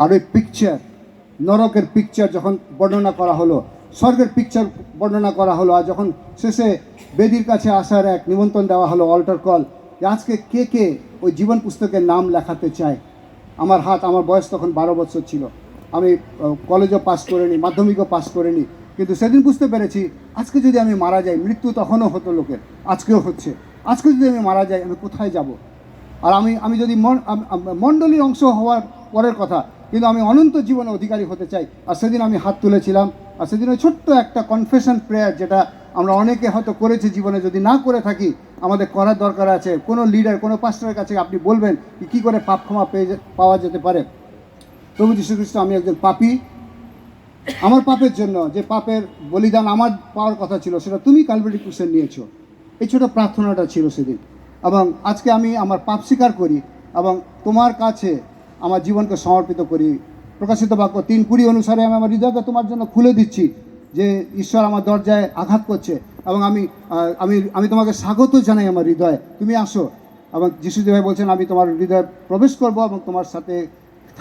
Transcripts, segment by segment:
আর ওই পিকচার, নরকের পিকচার যখন বর্ণনা করা হলো, স্বর্গের পিকচার বর্ণনা করা হলো, আর যখন শেষে বেদির কাছে আসার এক নিমন্ত্রণ দেওয়া হলো, অল্টার কল, যে আজকে কে কে ওই জীবন পুস্তকের নাম লেখাতে চায়। আমার বয়স তখন 12 বছর ছিল। আমি কলেজও পাস করিনি, মাধ্যমিকও পাস করিনি, কিন্তু সেদিন বুঝতে পেরেছি আজকে যদি আমি মারা যাই, মৃত্যু তখনও হতো লোকের, আজকেও হচ্ছে, আজকে যদি আমি মারা যাই আমি কোথায় যাব। আর আমি যদি মণ্ডলীর অংশ হওয়ার পরের কথা, কিন্তু আমি অনন্ত জীবনের অধিকারী হতে চাই। আর সেদিন আমি হাত তুলেছিলাম, আর সেদিন ওই ছোট্ট একটা কনফেশন প্রেয়ার, যেটা আমরা অনেকে হয়তো করেছি জীবনে, যদি না করে থাকি আমাদের করার দরকার আছে। কোনো লিডার, কোনো পাস্টরের কাছে আপনি বলবেন কী করে পাপ ক্ষমা পাওয়া যেতে পারে। প্রভু যীশু খ্রিস্ট, আমি একজন পাপী, আমার পাপের জন্য যে পাপের বলিদান আমার পাওয়ার কথা ছিল সেটা তুমি কালভারি ক্রুসে নিয়েছো। এই ছোটো প্রার্থনাটা ছিল সেদিন। এবং আজকে আমি আমার পাপ স্বীকার করি এবং তোমার কাছে আমার জীবনকে সমর্পিত করি। প্রকাশিত বাক্য 3:20 অনুসারে আমি আমার হৃদয়কে তোমার জন্য খুলে দিচ্ছি, যে ঈশ্বর আমার দরজায় আঘাত করছে এবং আমি আমি আমি তোমাকে স্বাগত জানাই আমার হৃদয়ে, তুমি আসো। এবং যিশু ভাই বলছেন আমি তোমার হৃদয়ে প্রবেশ করব এবং তোমার সাথে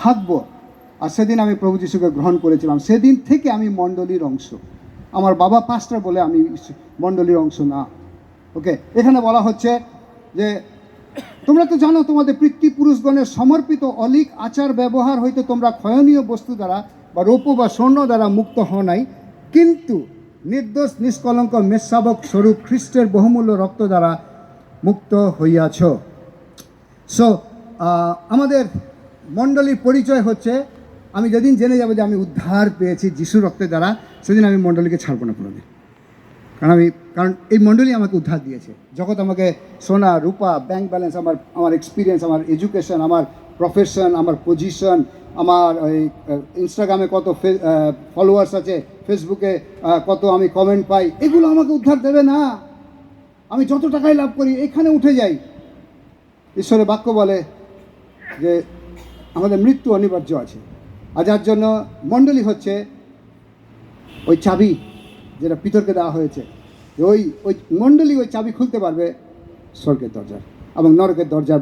থাকবো। আর সেদিন আমি প্রভু যিশুকে গ্রহণ করেছিলাম। সেদিন থেকে আমি মণ্ডলীর অংশ। আমার বাবা পাস্টার বলে আমি মণ্ডলীর অংশ না। ওকে, এখানে বলা হচ্ছে যে তোমরা তো জানো তোমাদের পিতৃপুরুষগণের সমর্পিত অলিক আচার ব্যবহার হইতে তোমরা ক্ষয়নীয় বস্তু দ্বারা বা রৌপ্য বা স্বর্ণ দ্বারা মুক্ত হও নাই, কিন্তু নির্দোষ নিষ্কলঙ্ক মেষশাবক স্বরূপ খ্রিস্টের বহুমূল্য রক্ত দ্বারা মুক্ত হইয়াছ। সো আমাদের মণ্ডলীর পরিচয় হচ্ছে, আমি যেদিন জেনে যাবো যে আমি উদ্ধার পেয়েছি যিশু রক্তের দ্বারা, সেদিন আমি মণ্ডলীকে ছাড়বো না কোনোদিন। কারণ এই মণ্ডলী আমাকে উদ্ধার দিয়েছে। জগৎ আমাকে সোনা রূপা, ব্যাংক ব্যালেন্স, আমার এক্সপিরিয়েন্স, আমার এডুকেশন, আমার প্রফেশন, আমার পজিশন, আমার ওই ইনস্টাগ্রামে কত ফলোয়ার্স আছে, ফেসবুকে কত আমি কমেন্ট পাই, এগুলো আমাকে উদ্ধার দেবে না। আমি যত টাকাই লাভ করি এখানে উঠে যাই। ঈশ্বরের বাক্য বলে যে আমাদের মৃত্যু অনিবার্য আছে। আর যার জন্য মণ্ডলী হচ্ছে ওই চাবি যেটা পিতরকে দেওয়া হয়েছে, যে ওই মণ্ডলী ওই চাবি খুলতে পারবে স্বর্গের দরজা এবং নরকের দরজা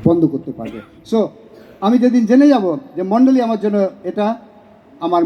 বন্ধ করতে পারবে। সো আমি যেদিন জেনে যাব যে মণ্ডলী আমার জন্য এটা আমার